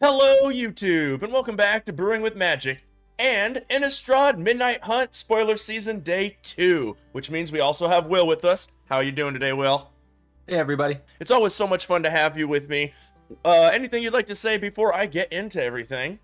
Hello, YouTube, and welcome back to Brewing with Magic and INNISTRAD Midnight Hunt Spoiler Season Day 2, which means we also have Will with us. How are you doing today, Will? Hey everybody. It's always so much fun to have you with me. Anything you'd like to say before I get into everything?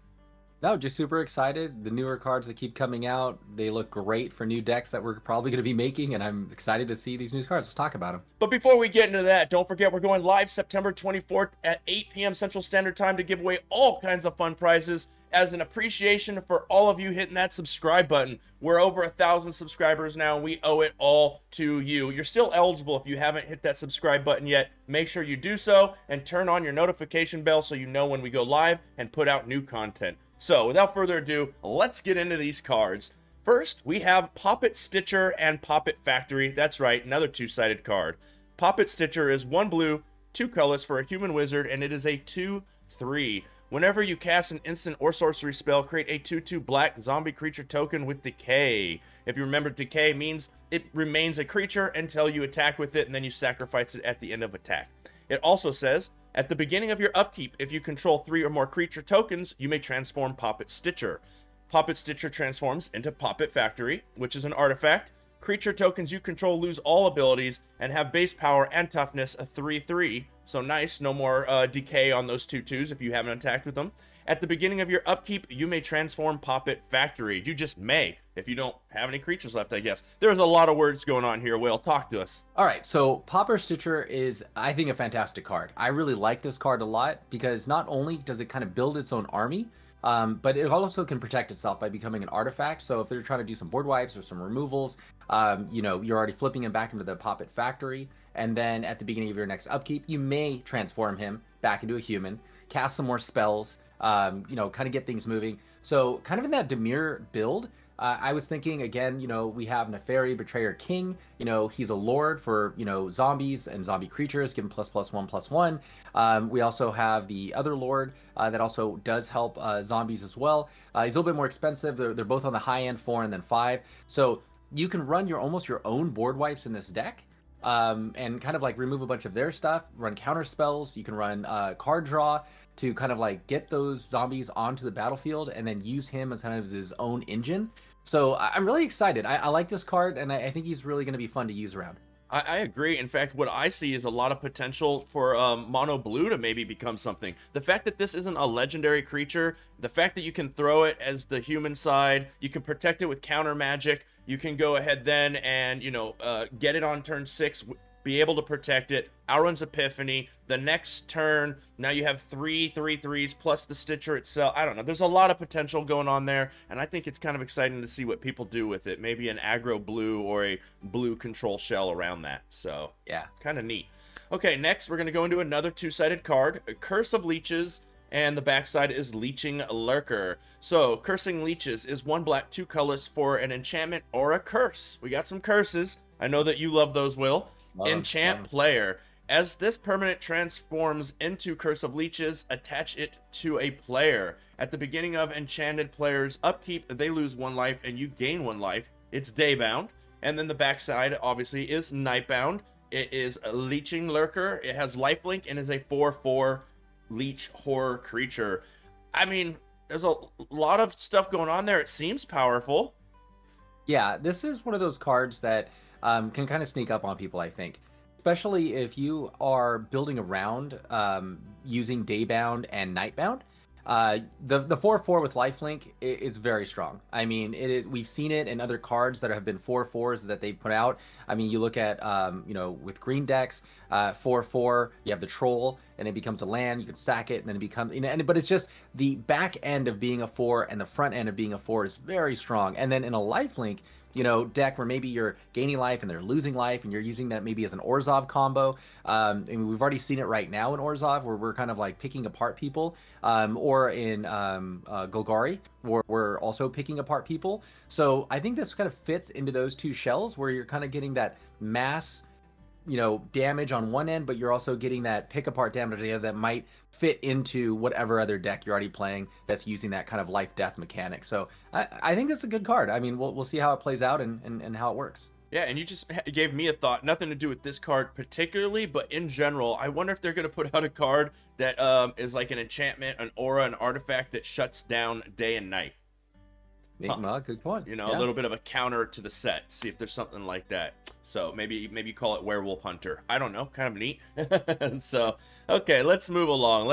No, just super excited. The newer cards that keep coming out, they look great for new decks that we're probably going to be making, and I'm excited to see these new cards. Let's talk about them. But before we get into that, don't forget we're going live September 24th at 8 p.m. Central Standard Time to give away all kinds of fun prizes as an appreciation for all of you hitting that subscribe button. We're over 1,000 subscribers now, and we owe it all to you. You're still eligible if you haven't hit that subscribe button yet. Make sure you do so and turn on your notification bell so you know when we go live and put out new content. So, without further ado, let's get into these cards. First, we have Poppet Stitcher and Poppet Factory. That's right, another two-sided card. Poppet Stitcher is 1 blue, 2 colors for a human wizard, and it is a 2/3. Whenever you cast an instant or sorcery spell, create a 2/2 black zombie creature token with Decay. If you remember, Decay means it remains a creature until you attack with it, and then you sacrifice it at the end of attack. It also says, at the beginning of your upkeep, if you control 3 or more creature tokens, you may transform Poppet Stitcher. Poppet Stitcher transforms into Poppet Factory, which is an artifact. Creature tokens you control lose all abilities and have base power and toughness a 3/3. So nice, no more decay on those 2/2s if you haven't attacked with them. At the beginning of your upkeep, you may transform Poppet Factory. You just may, if you don't have any creatures left, I guess. There's a lot of words going on here, Will. Talk to us. All right, so Popper Stitcher is, I think, a fantastic card. I really like this card a lot because not only does it kind of build its own army, but it also can protect itself by becoming an artifact. So if they're trying to do some board wipes or some removals, you're already flipping him back into the Poppet Factory. And then at the beginning of your next upkeep, you may transform him back into a human, cast some more spells, kind of get things moving. So kind of in that Demir build, I was thinking, again, we have Neferi, Betrayer King. He's a lord for, zombies and zombie creatures, give him ++1/+1. We also have the other lord that also does help zombies as well. He's a little bit more expensive. They're both on the high end, 4 and then 5. So you can run almost your own board wipes in this deck. And kind of like remove a bunch of their stuff, run counter spells. You can run card draw to kind of like get those zombies onto the battlefield and then use him as kind of his own engine. So I'm really excited. I like this card, and I think he's really going to be fun to use around. I agree. In fact, what I see is a lot of potential for mono blue to maybe become something. The fact that this isn't a legendary creature, the fact that you can throw it as the human side, you can protect it with counter magic, you can go ahead then and, get it on turn 6, be able to protect it. Auron's Epiphany. The next turn, now you have 3/3/3s plus the Stitcher itself. I don't know. There's a lot of potential going on there, and I think it's kind of exciting to see what people do with it. Maybe an aggro blue or a blue control shell around that. So, Yeah. kind of neat. Okay, next we're going to go into another two-sided card, a Curse of Leeches, and the backside is Leeching Lurker. So, Cursing Leeches is 1 black, 2 colors for an enchantment or a curse. We got some curses. I know that you love those, Will. Enchant player. As this permanent transforms into Curse of Leeches, attach it to a player. At the beginning of enchanted player's upkeep, they lose 1 life and you gain 1 life. It's daybound. And then the backside, obviously, is nightbound. It is a Leeching Lurker. It has lifelink and is a 4/4 leech horror creature. I mean, there's a lot of stuff going on there. It seems powerful. Yeah, this is one of those cards that can kind of sneak up on people, I think. Especially if you are building around using Daybound and Nightbound. The 4/4 with lifelink is very strong. I mean, it is. We've seen it in other cards that have been 4/4s that they've put out. I mean, you look at with green decks, 4/4. You have the troll, and it becomes a land. You can sack it, and then it becomes but it's just the back end of being a 4 and the front end of being a 4 is very strong. And then in a lifelink, deck where maybe you're gaining life and they're losing life and you're using that maybe as an Orzhov combo. I mean, we've already seen it right now in Orzhov where we're kind of like picking apart people, or in Golgari where we're also picking apart people. So I think this kind of fits into those two shells where you're kind of getting that mass damage on one end, but you're also getting that pick apart damage that might fit into whatever other deck you're already playing that's using that kind of life death mechanic. So I think that's a good card. I mean, we'll see how it plays out and how it works. Yeah, and you just gave me a thought, nothing to do with this card particularly, but in general, I wonder if they're going to put out a card that is like an enchantment, an aura, an artifact that shuts down day and night. Good point. A little bit of a counter to the set. See if there's something like that. So maybe call it Werewolf Hunter. I don't know, kind of neat. So, okay, let's move along.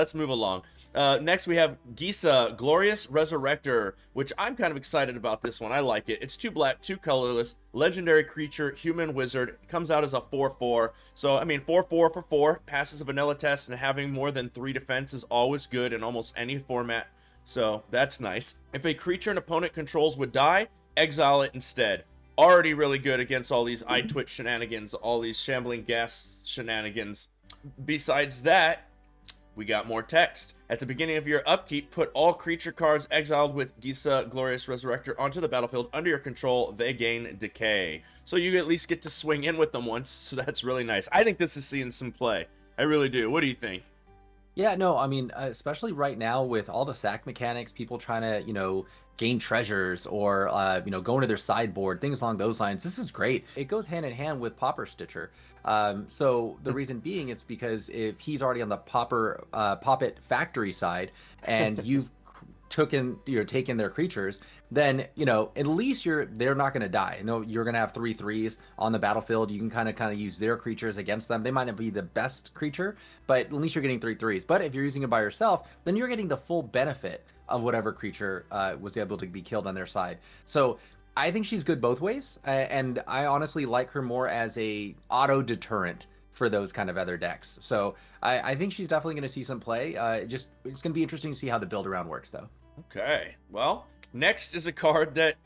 Next we have Gaia, Glorious Resurrector, which I'm kind of excited about this one. I like it. It's 2 black, 2 colorless, legendary creature, human wizard. It comes out as a 4/4. So, I mean, 4/4 for 4, passes a vanilla test, and having more than 3 defense is always good in almost any format. So, that's nice. If a creature an opponent controls would die, exile it instead. Already really good against all these eye twitch shenanigans, all these shambling gas shenanigans. Besides that, we got more text. At the beginning of your upkeep, put all creature cards exiled with Gaia Glorious Resurrector onto the battlefield under your control. They gain decay. So you at least get to swing in with them once, so that's really nice. I think this is seeing some play. I really do. What do you think? Yeah, no, I mean, especially right now with all the sack mechanics, people trying to, gain treasures or, go into their sideboard, things along those lines. This is great. It goes hand in hand with Pauper Stitcher. So the reason being, it's because if he's already on the Poppet factory side and you've taken their creatures, then at least they're not going to die. You're going to have 3/3s on the battlefield. You can kind of use their creatures against them. They might not be the best creature, but at least you're getting 3/3s. But if you're using it by yourself, then you're getting the full benefit of whatever creature was able to be killed on their side. So I think she's good both ways, and I honestly like her more as a auto deterrent for those kind of other decks. So I think she's definitely going to see some play. It's going to be interesting to see how the build around works, though. Okay, well, next is a card that,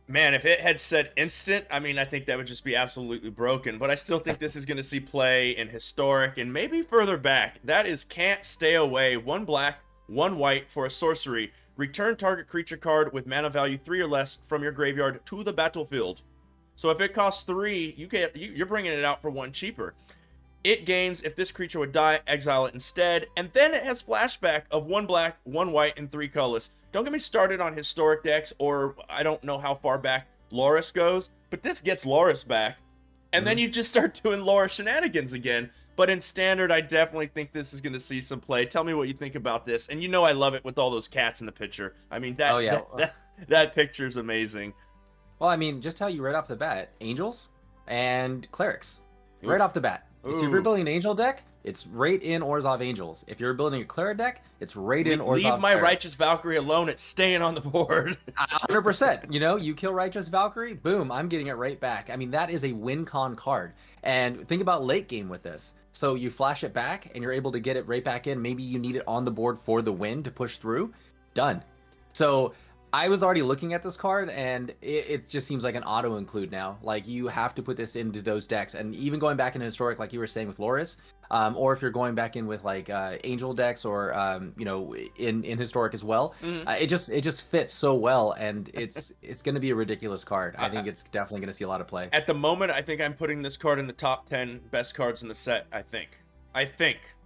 man, if it had said instant, I mean, I think that would just be absolutely broken, but I still think this is going to see play in Historic and maybe further back. That is Cant, Stay Away, 1 black, 1 white for a sorcery. Return target creature card with mana value 3 or less from your graveyard to the battlefield. So if it costs 3, you're bringing it out for 1 cheaper. It gains if this creature would die, exile it instead, and then it has flashback of 1 black, 1 white, and 3 colorless. Don't get me started on Historic decks, or I don't know how far back Loris goes, but this gets Loris back, and then you just start doing Loris shenanigans again. But in Standard, I definitely think this is going to see some play. Tell me what you think about this, and I love it with all those cats in the picture. I mean, that picture's amazing. Well, I mean, just tell you right off the bat, Angels and Clerics, right off the bat. So if you're building an Angel deck, it's right in Orzhov Angels. If you're building a Cleric deck, it's right in Orzhov. Leave my Cleric. Righteous Valkyrie alone. It's staying on the board. 100%. You kill Righteous Valkyrie, boom, I'm getting it right back. I mean, that is a win con card. And think about late game with this. So you flash it back, and you're able to get it right back in. Maybe you need it on the board for the win to push through. Done. So I was already looking at this card, and it just seems like an auto include now. Like, you have to put this into those decks, and even going back in Historic, like you were saying with Loris, or if you're going back in with like Angel decks, or in Historic as well, it just fits so well, and it's going to be a ridiculous card. I think it's definitely going to see a lot of play. At the moment, I think I'm putting this card in the top 10 best cards in the set. I think.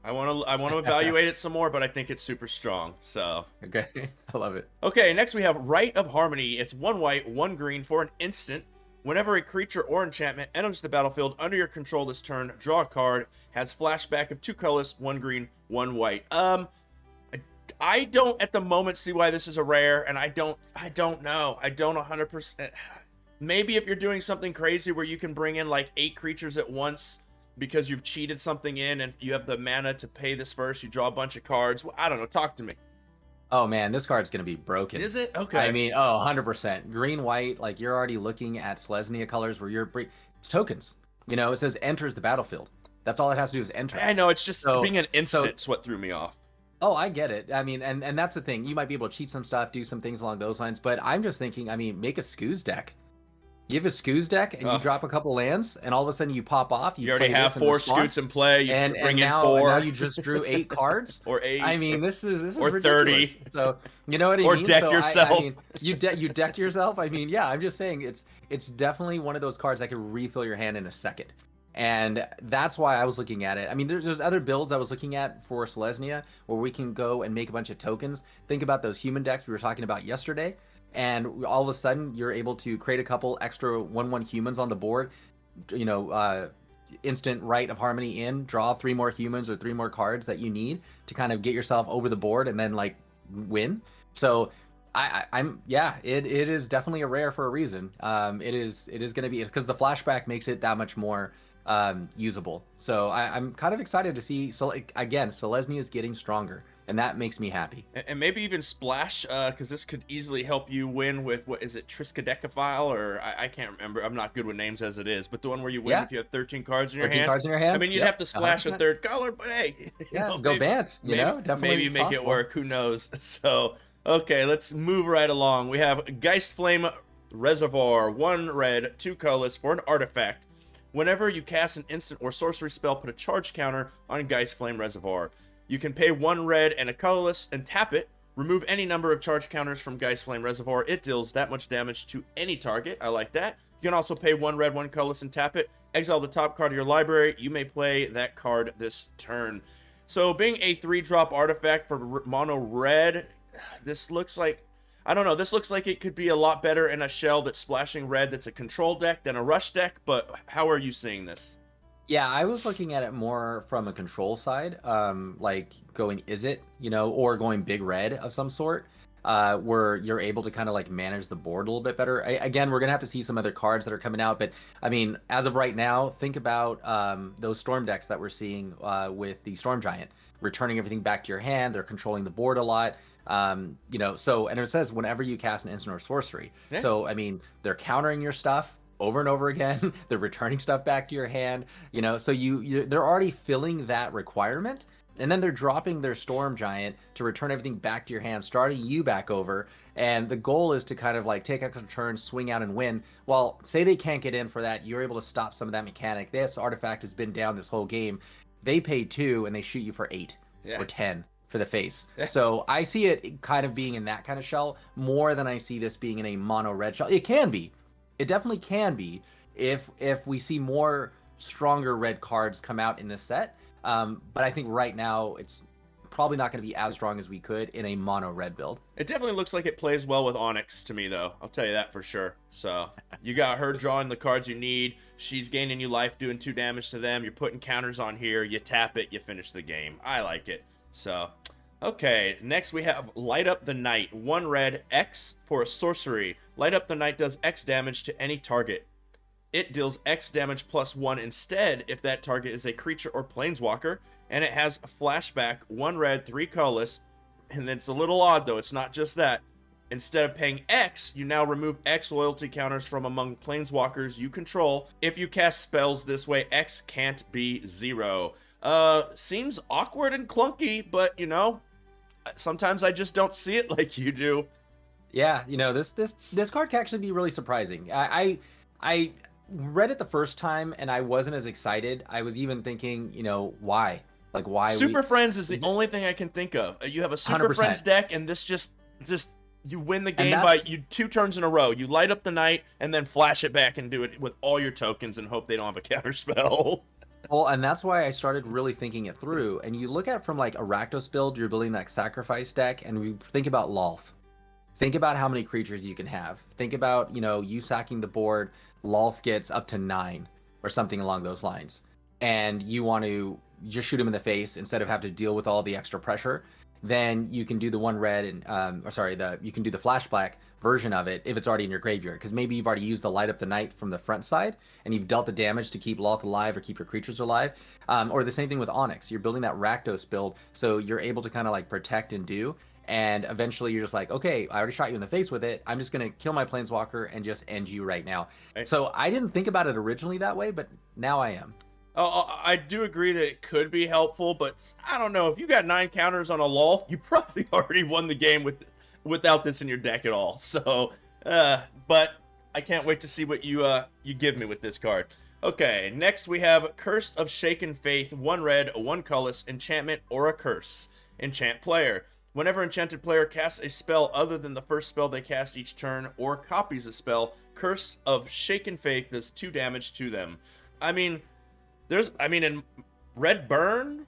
I want to evaluate it some more, but I think it's super strong. So okay, I love it. Okay, next we have Rite of Harmony. It's 1 white, 1 green for an instant. Whenever a creature or enchantment enters the battlefield under your control this turn, draw a card. Has flashback of 2 colors, 1 green, 1 white. I don't at the moment see why this is a rare, and I don't know. I don't 100%. Maybe if you're doing something crazy where you can bring in like 8 creatures at once, because you've cheated something in and you have the mana to pay this first, you draw a bunch of cards. Well, I don't know. Talk to me. Oh man, this card's going to be broken. Is it? Okay. I mean, 100%. Green, white, like you're already looking at Selesnya colors where it's tokens. It says enters the battlefield. That's all it has to do is enter. I know, it's just being an instant what threw me off. Oh, I get it. I mean, and that's the thing. You might be able to cheat some stuff, do some things along those lines, but I'm just thinking, make a Scooz deck. You have a Scooz deck, and you drop a couple lands, and all of a sudden you pop off. You already have 4 Scoots in play. You bring in 4. And now you just drew 8 cards. Or 8. I mean, this is or ridiculous. 30. So you know what I mean? Or deck yourself. You deck yourself. I mean, yeah. I'm just saying it's definitely one of those cards that can refill your hand in a second. And that's why I was looking at it. I mean, there's other builds I was looking at for Selesnya where we can go and make a bunch of tokens. Think about those human decks we were talking about yesterday, and all of a sudden you're able to create a couple extra 1/1 humans on the board. You know, instant Rite of Harmony in, draw 3 more humans or 3 more cards that you need to kind of get yourself over the board and then like win. So I'm yeah, it is definitely a rare for a reason. It is going to be, it's because the flashback makes it that much more usable. So I'm kind of excited to see. So again, Selesnya is getting stronger, and that makes me happy. And maybe even Splash, because this could easily help you win with, what is it, Triskaidekaphile, or I can't remember. I'm not good with names as it is, but the one where you win if you have 13 cards in your 13 hand. cards in your hand. I mean, you'd have to splash 100%. A third color, but hey, go maybe, Bant. You know, definitely maybe make it work. Who knows? So okay, let's move right along. We have Geist Flame Reservoir, 1 red, 2 colorless for an artifact. Whenever you cast an instant or sorcery spell, put a charge counter on Geist Flame Reservoir. You can pay 1 red and a colorless and tap it. Remove any number of charge counters from Geist Flame Reservoir. It deals that much damage to any target. I like that. You can also pay 1 red, 1 colorless, and tap it. Exile the top card of your library. You may play that card this turn. So being a 3-drop artifact for mono red, this looks like, I don't know, this looks like it could be a lot better in a shell that's splashing red that's a control deck than a rush deck, but how are you seeing this? Yeah, I was looking at it more from a control side, like going is it, you know, or going big red of some sort, where you're able to kind of like manage the board a little bit better. Again, we're gonna have to see some other cards that are coming out, but I mean, as of right now, think about those storm decks that we're seeing with the Storm Giant, returning everything back to your hand. They're controlling the board a lot. You know, so, and it says whenever you cast an instant or sorcery. Yeah. So, I mean, they're countering your stuff over and over again. They're returning stuff back to your hand, you know, so they're already filling that requirement. And then they're dropping their Storm Giant to return everything back to your hand, starting you back over. And the goal is to kind of like take a turn, swing out and win. Well, say they can't get in for that, you're able to stop some of that mechanic. This artifact has been down this whole game. They pay 2 and they shoot you for 8 or 10. For the face. So I see it kind of being in that kind of shell more than I see this being in a mono red shell. It can be. It definitely can be if we see more stronger red cards come out in this set. But I think right now it's probably not going to be as strong as we could in a mono red build. It definitely looks like it plays well with Onyx to me, though. I'll tell you that for sure. So you got her drawing the cards you need. She's gaining you life, doing 2 damage to them. You're putting counters on here. You tap it. You finish the game. I like it. So, okay, next we have Light Up the Night. 1 red, X for a sorcery. Light Up the Night does X damage to any target. It deals X damage plus 1 instead if that target is a creature or planeswalker, and it has a flashback, 1 red, 3 colorless, and it's a little odd though, it's not just that. Instead of paying X, you now remove X loyalty counters from among planeswalkers you control. If you cast spells this way, X can't be 0. Seems awkward and clunky, but you know, sometimes I just don't see it like you do. Yeah, you know, this card can actually be really surprising. I read it the first time and I wasn't as excited. I was even thinking, you know, why? Like why? Super Friends is the only thing I can think of. You have a Super 100%. Friends deck, and this just you win the game by 2 turns in a row. You light up the night and then flash it back and do it with all your tokens and hope they don't have a counter spell. Well, and that's why I started really thinking it through. And you look at it from like a Rakdos build, you're building that sacrifice deck, and we think about Lolth. Think about how many creatures you can have. Think about, you know, you sacking the board, Lolth gets up to 9 or something along those lines. And you want to just shoot him in the face instead of have to deal with all the extra pressure. Then you can do the 1 red and you can do the flashback version of it if it's already in your graveyard, because maybe you've already used the Light Up the Night from the front side and you've dealt the damage to keep Lolth alive or keep your creatures alive. Or the same thing with Onyx. You're building that Rakdos build, so you're able to kind of like protect and do, and eventually you're just like, okay, I already shot you in the face with it, I'm just gonna kill my planeswalker and just end you right now. Right. So I didn't think about it originally that way, but now I am. I do agree that it could be helpful, but I don't know, if you got 9 counters on a Lolth, you probably already won the game without this in your deck at all. So, but I can't wait to see what you give me with this card. Okay, next we have Curse of Shaken Faith, 1 red, 1 colorless, enchantment or a curse. Enchant player. Whenever enchanted player casts a spell other than the first spell they cast each turn or copies a spell, Curse of Shaken Faith does 2 damage to them. I mean, I mean, in Red Burn,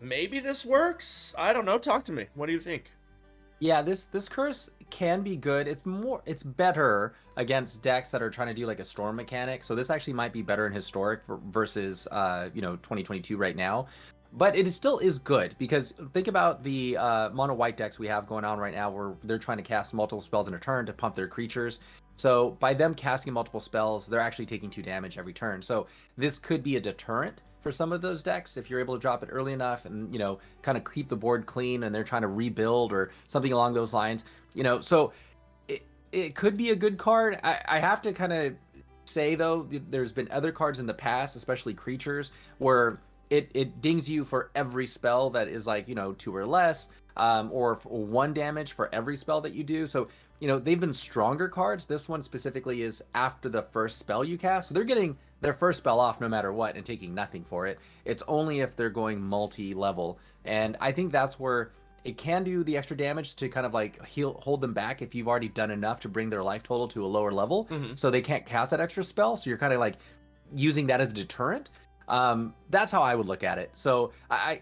maybe this works. I don't know. Talk to me. What do you think? Yeah, this curse can be good. It's better against decks that are trying to do like a storm mechanic. So this actually might be better in historic versus 2022 right now. But it still is good because think about the mono white decks we have going on right now where they're trying to cast multiple spells in a turn to pump their creatures. So by them casting multiple spells, they're actually taking 2 damage every turn. So this could be a deterrent for some of those decks if you're able to drop it early enough and kind of keep the board clean and they're trying to rebuild or something along those lines. So it could be a good card. I have to kind of say though, there's been other cards in the past, especially creatures, where it dings you for every spell that is like 2 or less, or 1 damage for every spell that you do. So they've been stronger cards. This one specifically is after the first spell you cast, so they're getting their first spell off no matter what and taking nothing for it. It's only if they're going multi-level, and I think that's where it can do the extra damage to kind of like hold them back if you've already done enough to bring their life total to a lower level, so they can't cast that extra spell. So you're kind of like using that as a deterrent. That's how I would look at it. So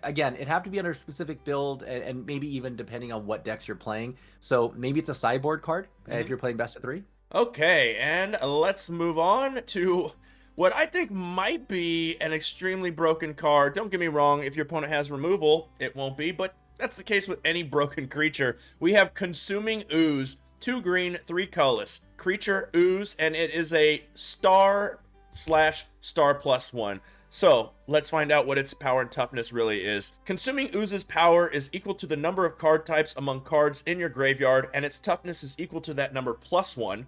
again, it'd have to be under a specific build and maybe even depending on what decks you're playing. So maybe it's a sideboard card if you're playing best of 3. Okay, and let's move on to what I think might be an extremely broken card. Don't get me wrong, if your opponent has removal, it won't be, but that's the case with any broken creature. We have Consuming Ooze, 2 green, 3 colorless. Creature Ooze, and it is a star/star +1. So, let's find out what its power and toughness really is. Consuming Ooze's power is equal to the number of card types among cards in your graveyard, and its toughness is equal to that number +1.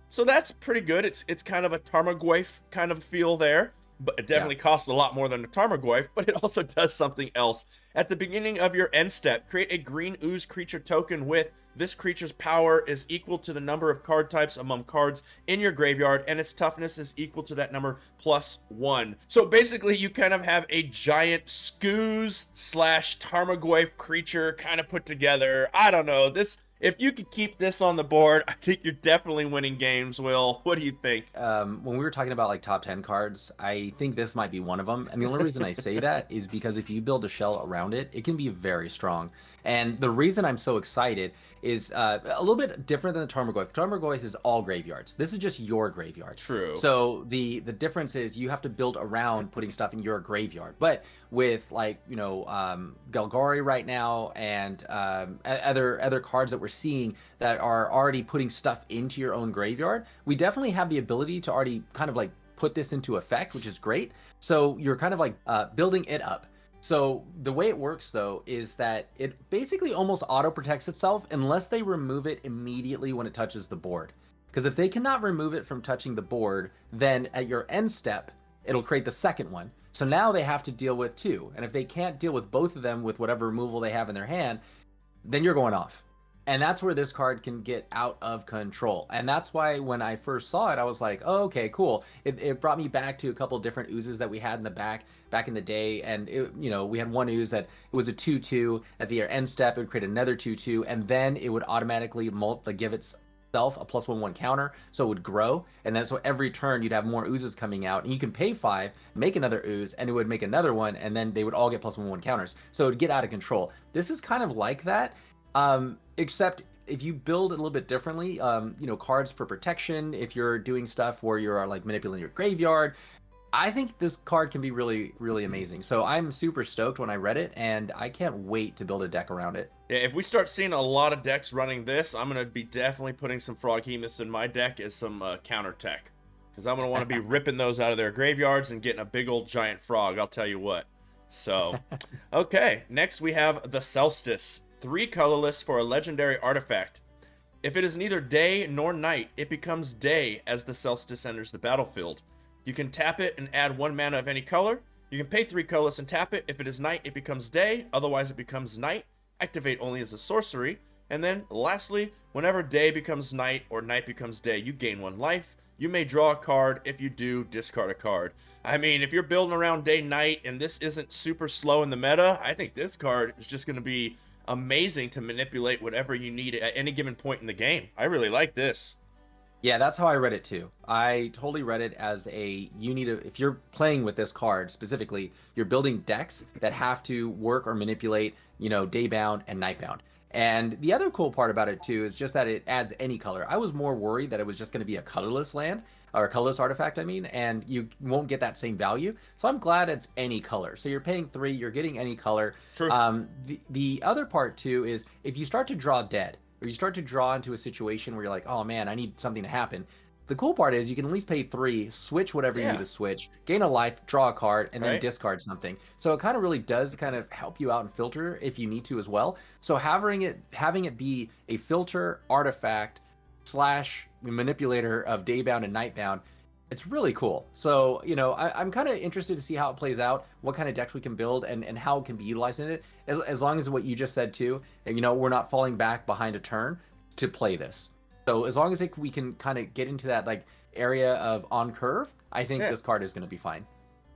So that's pretty good. It's kind of a Tarmogoyf kind of feel there, but it definitely costs a lot more than a Tarmogoyf, but it also does something else. At the beginning of your end step, create a green ooze creature token with this creature's power is equal to the number of card types among cards in your graveyard, and its toughness is equal to that number +1. So basically, you kind of have a giant Skooz/Tarmogoyf creature kind of put together. I don't know. If you could keep this on the board, I think you're definitely winning games, Will. What do you think? When we were talking about like top 10 cards, I think this might be one of them. And the only reason I say that is because if you build a shell around it, it can be very strong. And the reason I'm so excited is a little bit different than the Tarmogoyf. Tarmogoyf is all graveyards. This is just your graveyard. True. So the difference is you have to build around putting stuff in your graveyard. But with like Golgari right now and other cards that we're seeing that are already putting stuff into your own graveyard, we definitely have the ability to already kind of like put this into effect, which is great. So you're kind of like building it up. So the way it works though is that it basically almost auto protects itself unless they remove it immediately when it touches the board. Because if they cannot remove it from touching the board, then at your end step, it'll create the second one. So now they have to deal with 2. And if they can't deal with both of them with whatever removal they have in their hand, then you're going off. And that's where this card can get out of control. And that's why when I first saw it, I was like, oh, okay, cool. It brought me back to a couple different oozes that we had in the back in the day. And, we had one ooze that it was a 2/2. At the end step, it would create another 2/2. And then it would automatically give itself a +1/1 counter. So it would grow. And then so every turn, you'd have more oozes coming out. And you can pay 5, make another ooze, and it would make another one. And then they would all get +1/1 counters. So it would get out of control. This is kind of like that. Except if you build it a little bit differently, cards for protection, if you're doing stuff where you're like manipulating your graveyard, I think this card can be really, really amazing. So I'm super stoked when I read it, and I can't wait to build a deck around it. Yeah, if we start seeing a lot of decks running this, I'm going to be definitely putting some Froghemoths in my deck as some counter tech. Because I'm going to want to be ripping those out of their graveyards and getting a big old giant frog, I'll tell you what. So, okay, next we have the Solstice. 3 colorless for a legendary artifact. If it is neither day nor night, it becomes day as the Solstice enters the battlefield. You can tap it and add 1 mana of any color. You can pay 3 colorless and tap it. If it is night, it becomes day. Otherwise, it becomes night. Activate only as a sorcery. And then, lastly, whenever day becomes night or night becomes day, you gain 1 life. You may draw a card. If you do, discard a card. I mean, if you're building around day-night and this isn't super slow in the meta, I think this card is just going to be amazing to manipulate whatever you need at any given point in the game. I really like this. Yeah, that's how I read it too. I totally read it as you need to, if you're playing with this card specifically, you're building decks that have to work or manipulate, daybound and nightbound. And the other cool part about it too is just that it adds any color. I was more worried that it was just going to be a colorless land or a colorless artifact, I mean, and you won't get that same value. So I'm glad it's any color. So you're paying 3, you're getting any color. True. The other part too is if you start to draw dead, or you start to draw into a situation where you're like, oh man, I need something to happen. The cool part is you can at least pay 3, switch whatever you need to switch, gain a life, draw a card, and then discard something. So it kind of really does kind of help you out and filter if you need to as well. So having it be a filter artifact slash manipulator of daybound and nightbound, it's really cool. So, I'm kind of interested to see how it plays out, what kind of decks we can build, and how it can be utilized in it. As long as what you just said too, we're not falling back behind a turn to play this. So as long as we can kind of get into that like area of on curve, I think this card is going to be fine.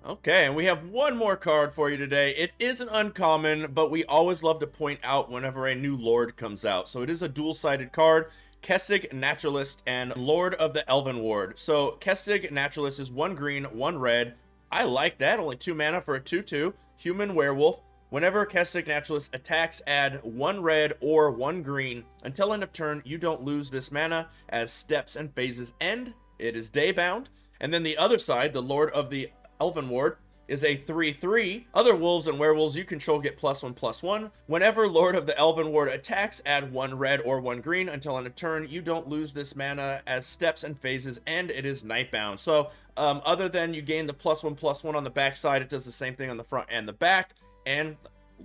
Okay, and we have one more card for you today. It is an uncommon, but we always love to point out whenever a new Lord comes out. So it is a dual-sided card. Kessig, Naturalist, and Lord of the Elven Ward. So Kessig, Naturalist is 1 green, 1 red. I like that. Only 2 mana for a 2/2. Human Werewolf. Whenever Kessig, Naturalist attacks, add 1 red or 1 green. Until end of turn, you don't lose this mana as steps and phases end. It is daybound. And then the other side, the Lord of the Elven Ward, is a 3/3. Other wolves and werewolves you control get +1/+1. Whenever Lord of the Elven Ward attacks, add 1 red or 1 green. Until end of turn, you don't lose this mana as steps and phases end. It is nightbound. So other than you gain the +1/+1 on the back side, it does the same thing on the front and the back. And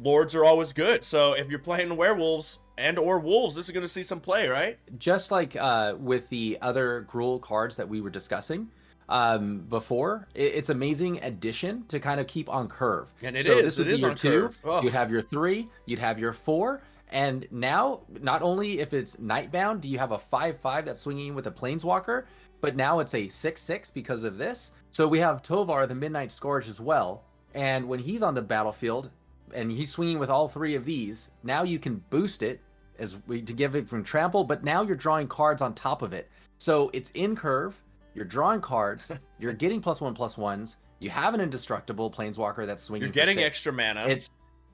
lords are always good. So if you're playing werewolves and or wolves, this is going to see some play, right? Just like with the other Gruul cards that we were discussing before, it's amazing addition to kind of keep on curve. And this would it be is your on 2, curve. Oh. you'd have your 3, you'd have your 4, and now not only if it's nightbound do you have a 5/5 that's swinging with a planeswalker, but now it's a 6/6 because of this. So we have Tovar, the Midnight Scourge, as well, and when he's on the battlefield and he's swinging with all 3 of these, now you can boost it to give it from trample, but now you're drawing cards on top of it. So it's in curve. You're drawing cards. You're getting +1/+1s. You have an indestructible planeswalker that's swinging. You're getting for 6. extra mana.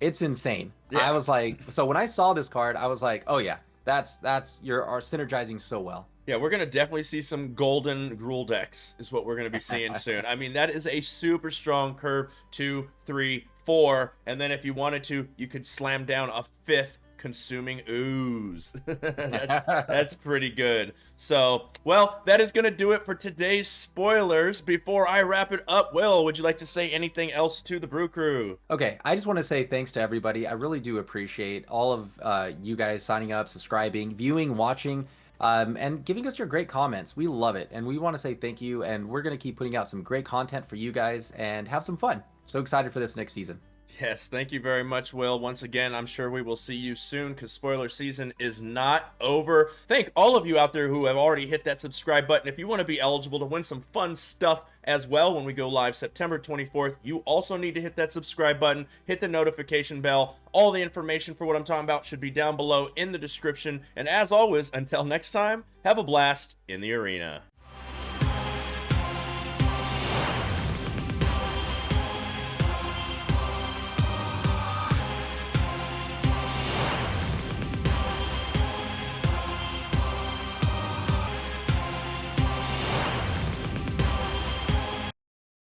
It's insane. Yeah. I was like, so when I saw this card, I was like, oh yeah, that's you're synergizing so well. Yeah, we're going to definitely see some golden Gruul decks is what we're going to be seeing soon. I mean, that is a super strong curve, 2, 3, 4. And then if you wanted to, you could slam down a 5th consuming ooze. that's pretty good. So, well, that is going to do it for today's spoilers. Before I wrap it up, Will, would you like to say anything else to the Brew Crew? Okay, I just want to say thanks to everybody. I really do appreciate all of you guys signing up, subscribing, viewing, watching, and giving us your great comments. We love it, and we want to say thank you, and we're going to keep putting out some great content for you guys and have some fun. So excited for this next season. Yes, thank you very much, Will. Once again, I'm sure we will see you soon because spoiler season is not over. Thank all of you out there who have already hit that subscribe button. If you want to be eligible to win some fun stuff as well when we go live September 24th, you also need to hit that subscribe button, hit the notification bell. All the information for what I'm talking about should be down below in the description. And as always, until next time, have a blast in the arena.